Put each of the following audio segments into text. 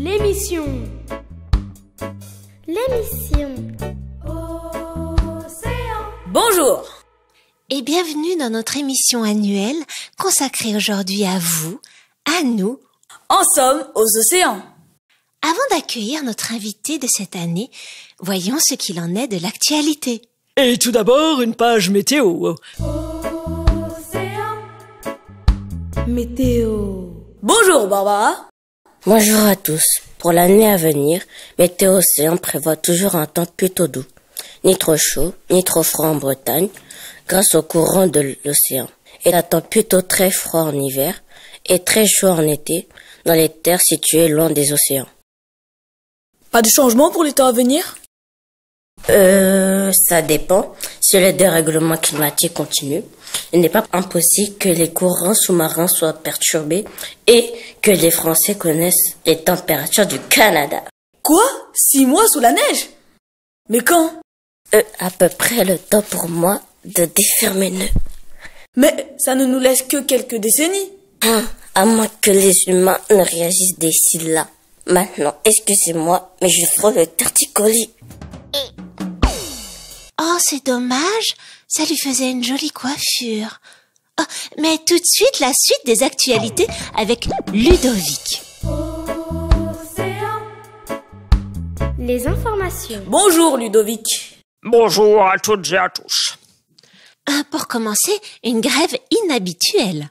L'émission. Bonjour et bienvenue dans notre émission annuelle consacrée aujourd'hui à vous, à nous. En somme, aux océans. Avant d'accueillir notre invité de cette année, voyons ce qu'il en est de l'actualité. Et tout d'abord, une page météo. Météo. Bonjour Barbara. Bonjour à tous. Pour l'année à venir, Météo Océan prévoit toujours un temps plutôt doux. Ni trop chaud, ni trop froid en Bretagne, grâce au courant de l'océan. Et un temps plutôt très froid en hiver et très chaud en été dans les terres situées loin des océans. Pas de changement pour les temps à venir? Ça dépend. Si le dérèglement climatique continue, il n'est pas impossible que les courants sous-marins soient perturbés et que les Français connaissent les températures du Canada. Quoi? 6 mois sous la neige? Mais quand? À peu près le temps pour moi de défaire mes nœuds. Mais ça ne nous laisse que quelques décennies. À moins que les humains ne réagissent d'ici là. Maintenant, excusez-moi, mais je frôle le torticolis. Oh, c'est dommage, ça lui faisait une jolie coiffure. Oh, mais tout de suite, la suite des actualités avec Ludovic. Les informations. Bonjour Ludovic. Bonjour à toutes et à tous. Pour commencer, une grève inhabituelle.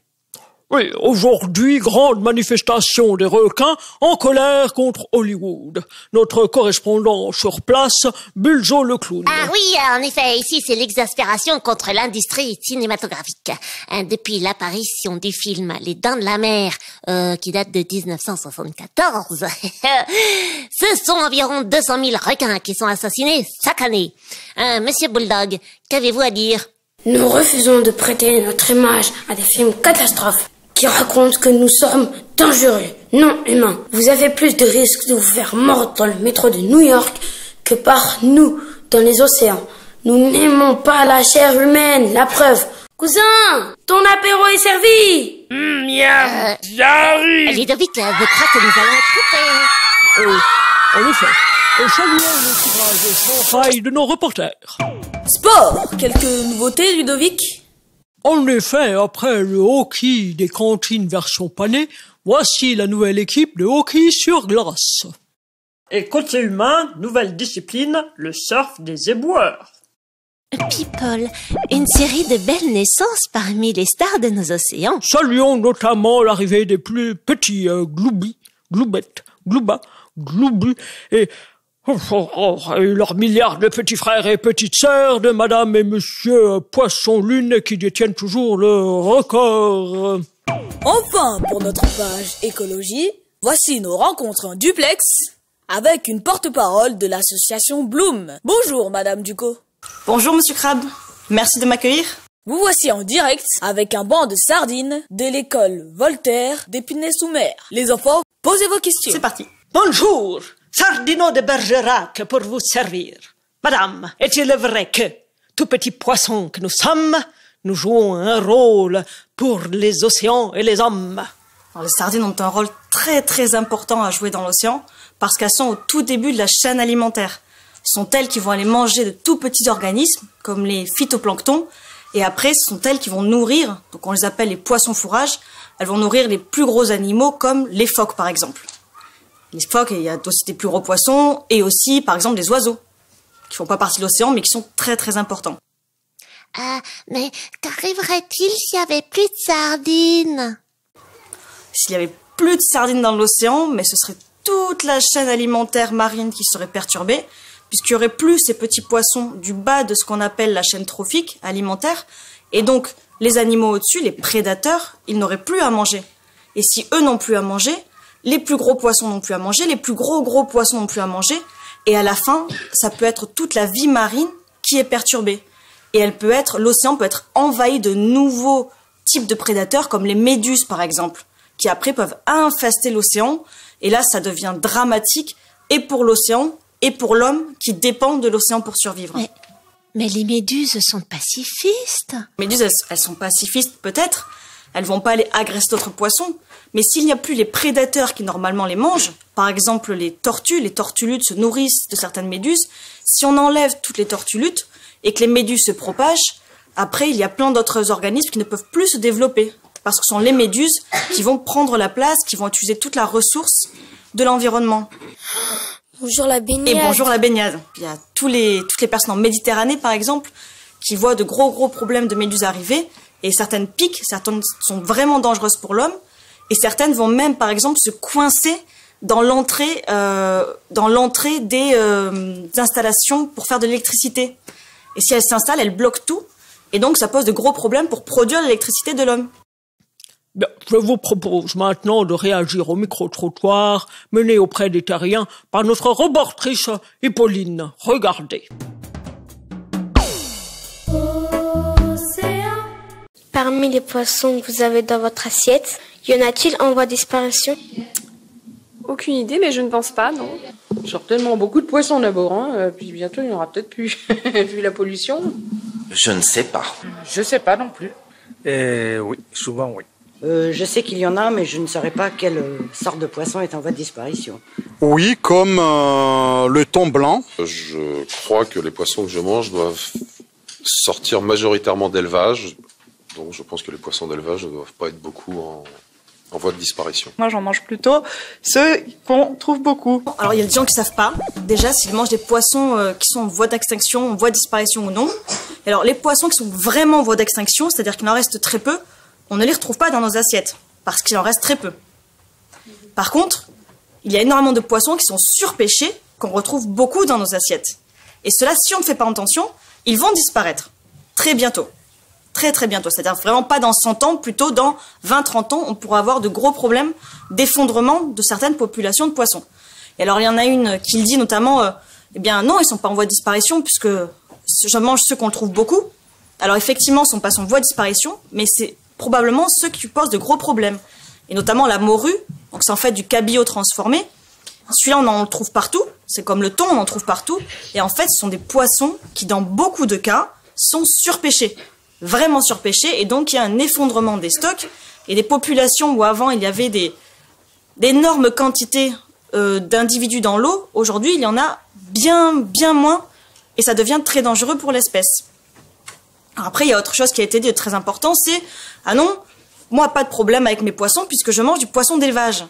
Oui, aujourd'hui, grande manifestation des requins en colère contre Hollywood. Notre correspondant sur place, Bulzo le clown. Ah oui, en effet, ici c'est l'exaspération contre l'industrie cinématographique. Depuis l'apparition du film Les Dents de la Mer, qui date de 1974, ce sont environ 200 000 requins qui sont assassinés chaque année. Monsieur Bulldog, qu'avez-vous à dire? Nous refusons de prêter notre image à des films catastrophes qui racontent que nous sommes dangereux, non humains. Vous avez plus de risques de vous faire mordre dans le métro de New York que par nous dans les océans. Nous n'aimons pas la chair humaine, la preuve. Cousin, ton apéro est servi. J'arrive. Ludovic, je crois que nous allons couper. En effet, saluons le courage sans faille de nos reporters. Sport. Quelques nouveautés Ludovic? En effet, après le hockey des cantines version panée, voici la nouvelle équipe de hockey sur glace. Et côté humain, nouvelle discipline, le surf des éboueurs. People, une série de belles naissances parmi les stars de nos océans. Saluons notamment l'arrivée des plus petits Gloubi, Gloubette, Glouba, Gloubu et leurs milliards de petits frères et petites sœurs de Madame et Monsieur Poisson-Lune qui détiennent toujours le record. Enfin, pour notre page écologie, voici nos rencontres en duplex avec une porte-parole de l'association Bloom. Bonjour Madame Ducot. Bonjour Monsieur Crabe, merci de m'accueillir. Vous voici en direct avec un banc de sardines de l'école Voltaire d'Épinay-sous-Mer. Les enfants, posez vos questions. C'est parti. Bonjour, Sardino de Bergerac pour vous servir. Madame, est-il vrai que, tout petits poissons que nous sommes, nous jouons un rôle pour les océans et les hommes? Alors, les sardines ont un rôle très très important à jouer dans l'océan parce qu'elles sont au tout début de la chaîne alimentaire. Ce sont elles qui vont aller manger de tout petits organismes comme les phytoplanctons et après ce sont elles qui vont nourrir, donc on les appelle les poissons fourrages, elles vont nourrir les plus gros animaux comme les phoques par exemple. Les phoques, il y a aussi des plus gros poissons et aussi par exemple des oiseaux qui font pas partie de l'océan mais qui sont très très importants. Mais qu'arriverait-il s'il y avait plus de sardines? S'il y avait plus de sardines dans l'océan, mais ce serait toute la chaîne alimentaire marine qui serait perturbée, puisqu'il y aurait plus ces petits poissons du bas de ce qu'on appelle la chaîne trophique alimentaire, et donc les animaux au-dessus, les prédateurs, ils n'auraient plus à manger. Et si eux n'ont plus à manger, les plus gros poissons n'ont plus à manger, les plus gros poissons n'ont plus à manger, et à la fin, ça peut être toute la vie marine qui est perturbée. Et l'océan peut être envahi de nouveaux types de prédateurs, comme les méduses par exemple, qui après peuvent infester l'océan, et là ça devient dramatique, et pour l'océan, et pour l'homme qui dépend de l'océan pour survivre. Mais les méduses sont pacifistes. Les méduses, elles sont pacifistes peut-être, elles vont pas aller agresser d'autres poissons. Mais s'il n'y a plus les prédateurs qui normalement les mangent, par exemple les tortulutes se nourrissent de certaines méduses, si on enlève toutes les tortulutes et que les méduses se propagent, après il y a plein d'autres organismes qui ne peuvent plus se développer. Parce que ce sont les méduses qui vont prendre la place, qui vont utiliser toute la ressource de l'environnement. Bonjour la baignade. Et bonjour la baignade. Il y a toutes les personnes en Méditerranée, par exemple, qui voient de gros problèmes de méduses arriver. Et certaines piquent, certaines sont vraiment dangereuses pour l'homme. Et certaines vont même, par exemple, se coincer dans l'entrée des installations pour faire de l'électricité. Et si elles s'installent, elles bloquent tout. Et donc, ça pose de gros problèmes pour produire l'électricité de l'homme. Bien, je vous propose maintenant de réagir au micro-trottoir mené auprès des terriens par notre reportrice Hippolyne. Regardez. Parmi les poissons que vous avez dans votre assiette, y en a-t-il en voie de disparition? Aucune idée, mais je ne pense pas, non. Certainement beaucoup de poissons d'abord, hein. Puis bientôt il n'y en aura peut-être plus, vu la pollution. Je ne sais pas. Je sais pas non plus. Oui, souvent oui. Je sais qu'il y en a, mais je ne saurais pas quelle sorte de poisson est en voie de disparition. Oui, comme le thon blanc. Je crois que les poissons que je mange doivent sortir majoritairement d'élevage. Donc je pense que les poissons d'élevage ne doivent pas être beaucoup en voie de disparition. Moi, j'en mange plutôt ceux qu'on trouve beaucoup. Alors, il y a des gens qui savent pas, déjà, s'ils mangent des poissons qui sont en voie d'extinction, en voie de disparition ou non. Et alors, les poissons qui sont vraiment en voie d'extinction, c'est-à-dire qu'il en reste très peu, on ne les retrouve pas dans nos assiettes, parce qu'il en reste très peu. Par contre, il y a énormément de poissons qui sont surpêchés, qu'on retrouve beaucoup dans nos assiettes. Et ceux-là, si on ne fait pas attention, ils vont disparaître. Très bientôt. Très bientôt, c'est-à-dire vraiment pas dans 100 ans, plutôt dans 20-30 ans, on pourra avoir de gros problèmes d'effondrement de certaines populations de poissons. Et alors il y en a une qui le dit notamment, eh bien non, ils sont pas en voie de disparition puisque je mange ceux qu'on trouve beaucoup. Alors effectivement, ils sont pas en voie de disparition, mais c'est probablement ceux qui posent de gros problèmes. Et notamment la morue, donc c'est en fait du cabillaud transformé. Celui-là, on en trouve partout, c'est comme le thon, on en trouve partout. Et en fait, ce sont des poissons qui, dans beaucoup de cas, sont surpêchés. Vraiment surpêchés, et donc il y a un effondrement des stocks et des populations où avant il y avait d'énormes quantités d'individus dans l'eau. Aujourd'hui il y en a bien moins et ça devient très dangereux pour l'espèce. Après il y a autre chose qui a été dit de très important, c'est ah non, moi pas de problème avec mes poissons puisque je mange du poisson d'élevage.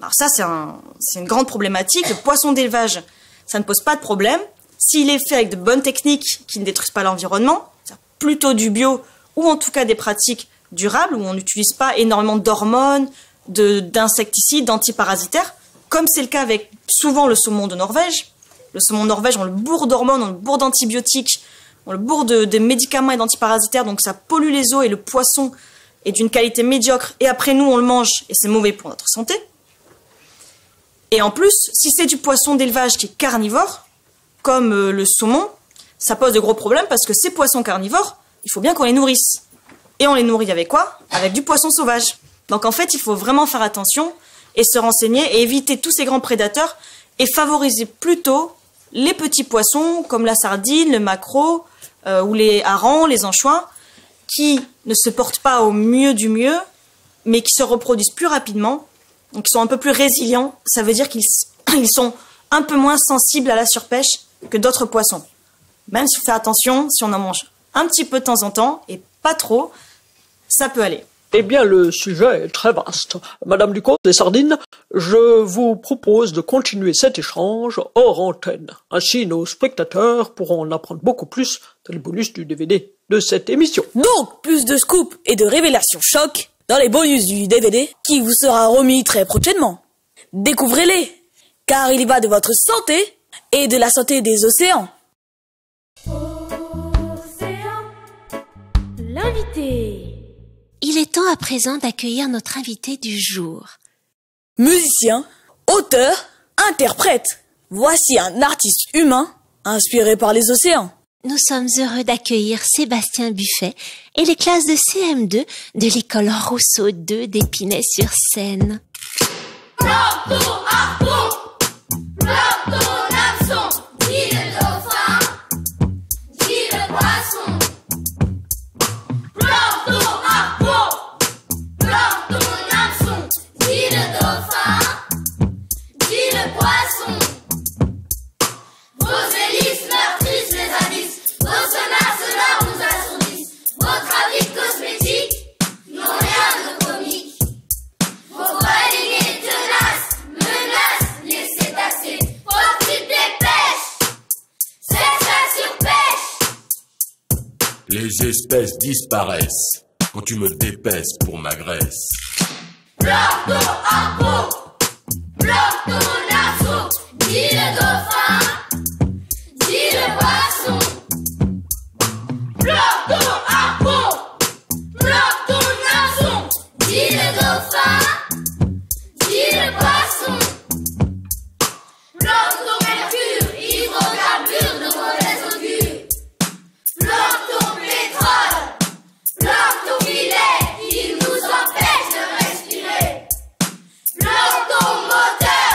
Alors ça c'est une grande problématique. Le poisson d'élevage, ça ne pose pas de problème s'il est fait avec de bonnes techniques qui ne détruisent pas l'environnement, plutôt du bio ou en tout cas des pratiques durables où on n'utilise pas énormément d'hormones, d'insecticides, d'antiparasitaires, comme c'est le cas avec souvent le saumon de Norvège. Le saumon de Norvège, on le bourre d'hormones, on le bourre d'antibiotiques, on le bourre de médicaments et d'antiparasitaires, donc ça pollue les eaux et le poisson est d'une qualité médiocre et après nous on le mange et c'est mauvais pour notre santé. Et en plus, si c'est du poisson d'élevage qui est carnivore, comme le saumon, ça pose de gros problèmes parce que ces poissons carnivores, il faut bien qu'on les nourrisse. Et on les nourrit avec quoi? Avec du poisson sauvage. Donc en fait, il faut vraiment faire attention et se renseigner et éviter tous ces grands prédateurs et favoriser plutôt les petits poissons comme la sardine, le maquereau ou les harengs, les anchois, qui ne se portent pas au mieux du mieux, mais qui se reproduisent plus rapidement, donc qui sont un peu plus résilients. Ça veut dire qu'ils sont un peu moins sensibles à la surpêche que d'autres poissons. Même si on fait attention, si on en mange un petit peu de temps en temps, et pas trop, ça peut aller. Eh bien, le sujet est très vaste. Madame Ducos des Sardines, je vous propose de continuer cet échange hors antenne. Ainsi, nos spectateurs pourront en apprendre beaucoup plus dans les bonus du DVD de cette émission. Donc, plus de scoops et de révélations choc dans les bonus du DVD qui vous sera remis très prochainement. Découvrez-les, car il y va de votre santé et de la santé des océans. L'invité. Il est temps à présent d'accueillir notre invité du jour. Musicien, auteur, interprète. Voici un artiste humain inspiré par les océans. Nous sommes heureux d'accueillir Sébastien Buffet et les classes de CM2 de l'école Rousseau 2 d'Épinay-sur-Seine. les espèces disparaissent quand tu me dépèces pour ma graisse. Bloque ton harpon, bloque ton arceau, dis le dauphin, dis le poisson. Bloque ton harpon, bloque ton arceau, dis le dauphin, dis le poisson. Bloque ton mercure, hydrocarbure de mauvais augure. Bloque ton pétrole, bloque ton filet qui nous empêche de respirer. Bloque ton moteur,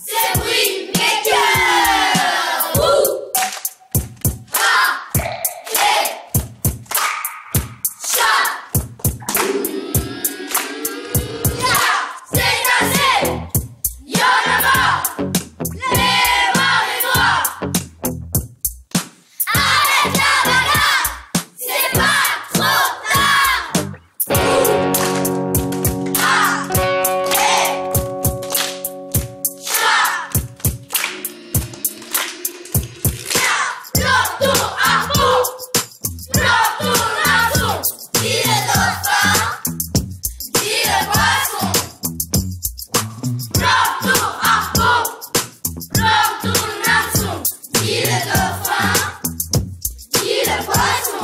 c'est bruit maker. Ha, hé, chat. Car c'est assez, y'en a marre. Les morts et noirs. Arrête la bagarre, c'est pas trop tard. Ah, hé, chat. Bloque ton harpon, bloque ton arceau, dis le dauphin, dis le poisson. Bloque ton harpon, bloque ton arceau, dis le dauphin, dis le poisson.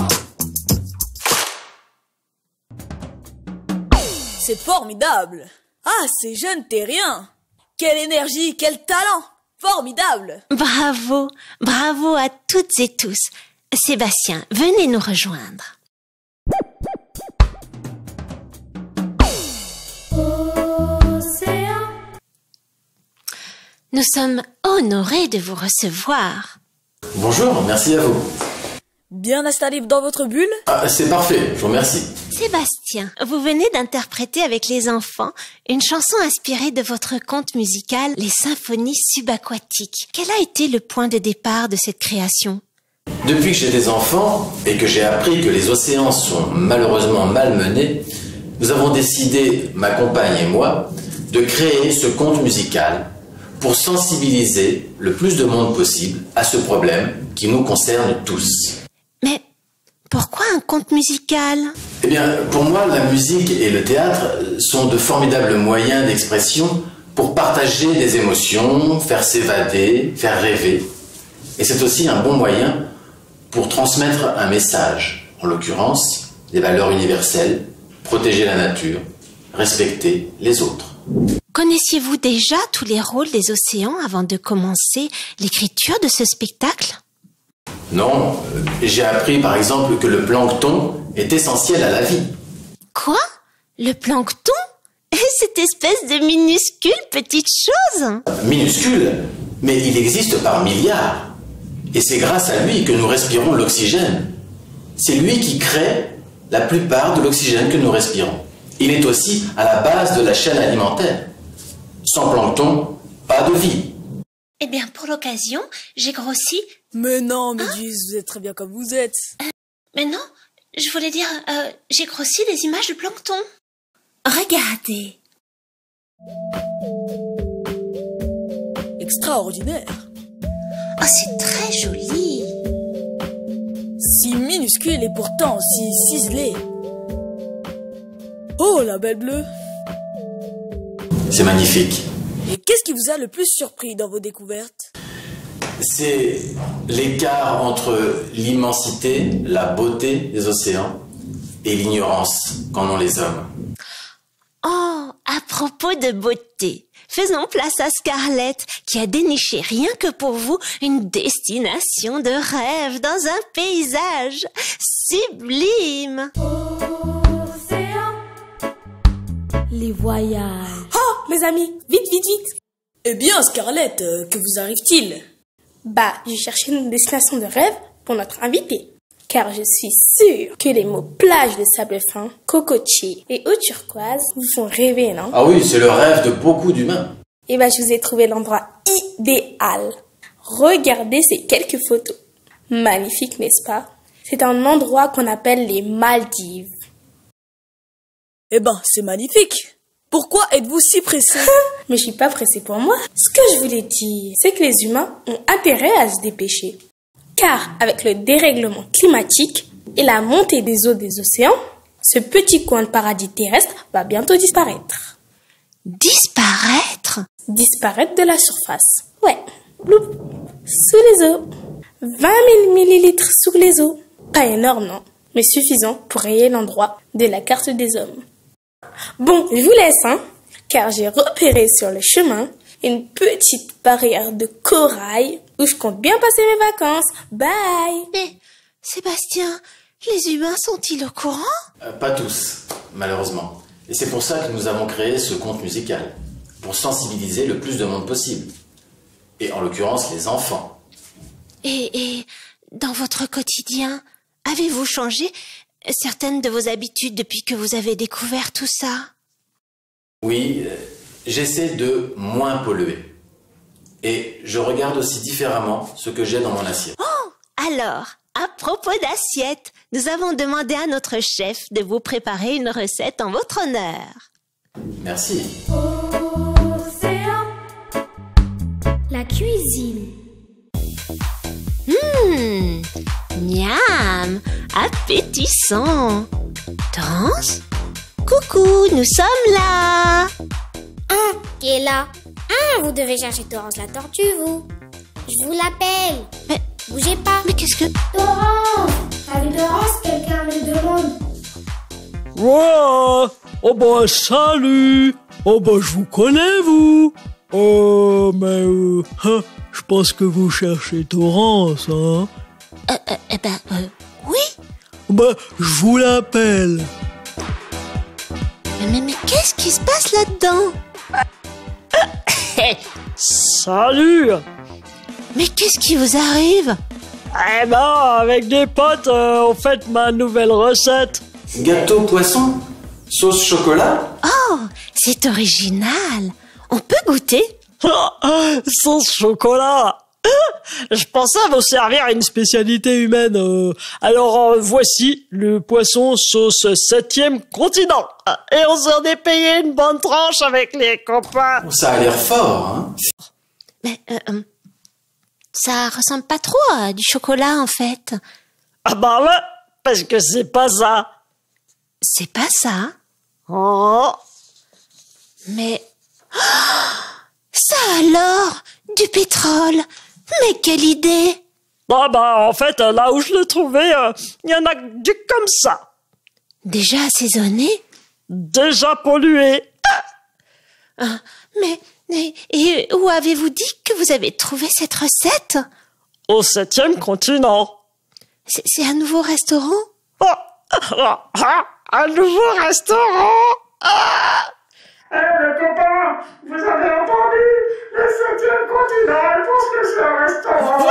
C'est formidable. Ah, ces jeunes terriens. Quelle énergie, quel talent. Formidable. Bravo, bravo à toutes et tous. Sébastien, venez nous rejoindre. Océan. Nous sommes honorés de vous recevoir. Bonjour, merci à vous. Bien installé dans votre bulle? Ah, c'est parfait, je vous remercie. Sébastien, vous venez d'interpréter avec les enfants une chanson inspirée de votre conte musical Les Symphonies subaquatiques. Quel a été le point de départ de cette création? Depuis que j'ai des enfants et que j'ai appris que les océans sont malheureusement malmenés, nous avons décidé, ma compagne et moi, de créer ce conte musical pour sensibiliser le plus de monde possible à ce problème qui nous concerne tous. Mais pourquoi un conte musical? Eh bien, pour moi, la musique et le théâtre sont de formidables moyens d'expression pour partager des émotions, faire s'évader, faire rêver. Et c'est aussi un bon moyen pour transmettre un message, en l'occurrence, des valeurs universelles, protéger la nature, respecter les autres. Connaissiez-vous déjà tous les rôles des océans avant de commencer l'écriture de ce spectacle? Non, j'ai appris par exemple que le plancton est essentiel à la vie. Quoi? Le plancton? Cette espèce de minuscule petite chose? Minuscule, mais il existe par milliards. Et c'est grâce à lui que nous respirons l'oxygène. C'est lui qui crée la plupart de l'oxygène que nous respirons. Il est aussi à la base de la chaîne alimentaire. Sans plancton, pas de vie. Eh bien, pour l'occasion, j'ai grossi... Mais non, Méduse, vous êtes très bien comme vous êtes. Mais non, je voulais dire, j'ai grossi les images de plancton. Regardez. Extraordinaire. Oh, c'est très joli. Si minuscule et pourtant si ciselé. Oh, la belle bleue. C'est magnifique. Et qu'est-ce qui vous a le plus surpris dans vos découvertes? C'est l'écart entre l'immensité, la beauté des océans et l'ignorance qu'en ont les hommes. Oh, à propos de beauté, faisons place à Scarlett qui a déniché rien que pour vous une destination de rêve dans un paysage sublime. Océan. Les voyages. Oh, mes amis, vite, vite, vite. Eh bien, Scarlett, que vous arrive-t-il? Bah, je cherchais une destination de rêve pour notre invité. Car je suis sûre que les mots plage de sable fin, cocotier et eau turquoise vous font rêver, non? Ah oui, c'est le rêve de beaucoup d'humains. Et bah, je vous ai trouvé l'endroit idéal. Regardez ces quelques photos. Magnifique, n'est-ce pas? C'est un endroit qu'on appelle les Maldives. Eh ben, c'est magnifique. Pourquoi êtes-vous si pressé? Mais je suis pas pressée pour moi. Ce que je voulais dire, c'est que les humains ont intérêt à se dépêcher. Car avec le dérèglement climatique, et la montée des eaux des océans, ce petit coin de paradis terrestre va bientôt disparaître. Disparaître? Disparaître de la surface. Ouais, bloup, sous les eaux. 20 000 millilitres sous les eaux. Pas énorme, non, mais suffisant pour rayer l'endroit de la carte des hommes. Bon, je vous laisse, hein, car j'ai repéré sur le chemin une petite barrière de corail où je compte bien passer mes vacances. Bye! Mais, Sébastien, les humains sont-ils au courant? Pas tous, malheureusement. Et c'est pour ça que nous avons créé ce conte musical, pour sensibiliser le plus de monde possible. Et en l'occurrence, les enfants. Et dans votre quotidien, avez-vous changé certaines de vos habitudes depuis que vous avez découvert tout ça? Oui, j'essaie de moins polluer. Et je regarde aussi différemment ce que j'ai dans mon assiette. Oh, alors, à propos d'assiette, nous avons demandé à notre chef de vous préparer une recette en votre honneur. Merci. Océan. La cuisine. Miam, appétissant. Torrance? Coucou, nous sommes là. Qui est là? Vous devez chercher Torrance la tortue, vous. Je vous l'appelle. Mais bougez pas. Mais qu'est-ce que... Torrance! Avec Torrance, quelqu'un me demande. Ouais. Oh bah salut. Oh bah je vous connais, vous. Oh mais je pense que vous cherchez Torrance, hein. Oui. Bah je vous l'appelle. Mais qu'est-ce qui se passe là-dedans? Salut. Mais qu'est-ce qui vous arrive? Eh ben, avec des potes, on fait ma nouvelle recette. Gâteau poisson? Sauce chocolat? Oh, c'est original. On peut goûter? Sauce chocolat. Je pensais vous servir une spécialité humaine. Alors voici le poisson sauce 7e continent. Et on s'en est payé une bonne tranche avec les copains. Ça a l'air fort, hein? Mais ça ressemble pas trop à du chocolat en fait. Ah bah ouais, parce que c'est pas ça. C'est pas ça? Oh. Mais... ça alors? Du pétrole? Mais quelle idée! Ah bah en fait, là où je l'ai trouvé, il y en a du comme ça. Déjà assaisonné? Déjà pollué. Et où avez-vous dit que vous avez trouvé cette recette? Au 7e continent. C'est un nouveau restaurant? Un nouveau restaurant. Les copains, vous avez entendu? Le 7e continent, je pense que c'est un restaurant.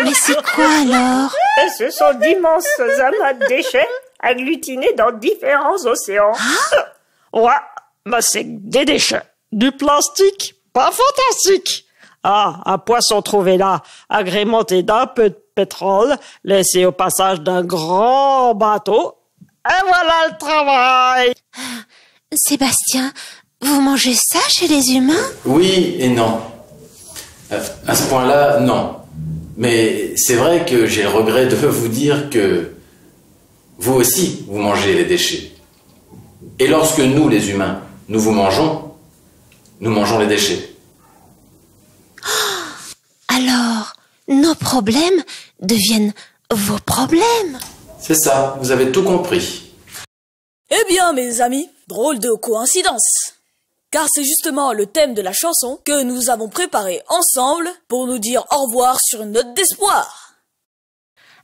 Mais c'est quoi alors? Ce sont d'immenses amas de déchets agglutinés dans différents océans. Ouais, bah c'est des déchets. Du plastique, pas fantastique. Ah, un poisson trouvé là, agrémenté d'un peu de pétrole, laissé au passage d'un grand bateau. Et voilà le travail. Sébastien, vous mangez ça chez les humains? Oui et non. À ce point-là, non. Mais c'est vrai que j'ai le regret de vous dire que vous aussi, vous mangez les déchets. Et lorsque nous, les humains, nous vous mangeons, nous mangeons les déchets. Alors, nos problèmes deviennent vos problèmes. C'est ça, vous avez tout compris. Eh bien, mes amis, drôle de coïncidence. Car c'est justement le thème de la chanson que nous avons préparé ensemble pour nous dire au revoir sur une note d'espoir.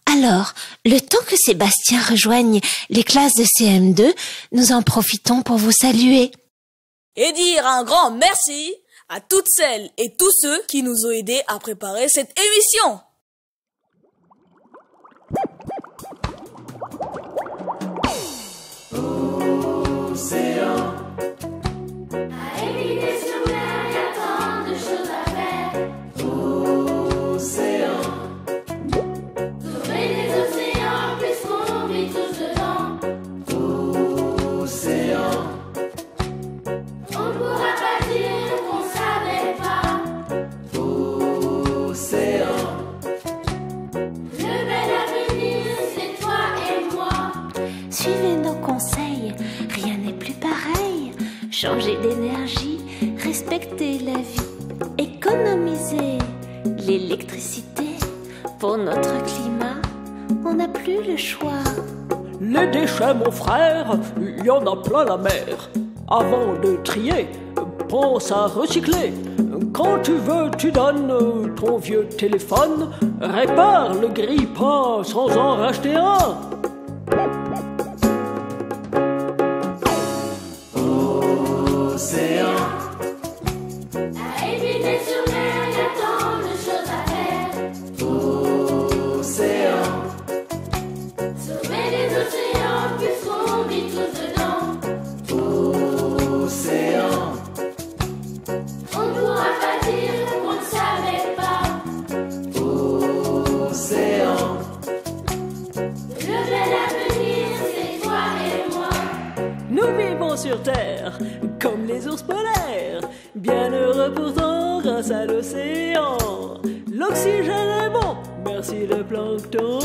Alors, le temps que Sébastien rejoigne les classes de CM2, nous en profitons pour vous saluer. Et dire un grand merci à toutes celles et tous ceux qui nous ont aidés à préparer cette émission. Océan. À éviter sur mer, y a tant de choses à faire. Océan. Sauver les océans, puisqu'on vit tous dedans. Océan. On ne pourra pas dire qu'on savait pas. Océan. Le bel avenir, c'est toi changer d'énergie, respecter la vie, économiser l'électricité. Pour notre climat, on n'a plus le choix. Les déchets, mon frère, il y en a plein la mer. Avant de trier, pense à recycler. Quand tu veux, tu donnes ton vieux téléphone. Répare le grille-pain sans en racheter un. Océan. À éviter sur mer, y a tant de choses à faire. Océan. Sauver les océans, puisqu'on vit tous dedans. Océan. On ne pourra pas dire qu'on ne savait pas. Océan. Le bel avenir, c'est toi et moi. Nous vivons sur Terre, comme les ours polaires, bien heureux pourtant grâce à l'océan. L'oxygène est bon, merci le plancton.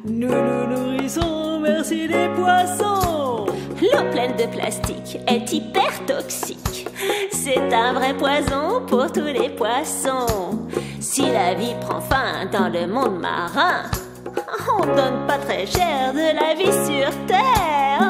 Nous nous nourrissons, merci les poissons. L'eau pleine de plastique est hyper toxique. C'est un vrai poison pour tous les poissons. Si la vie prend fin dans le monde marin, on donne pas très cher de la vie sur Terre.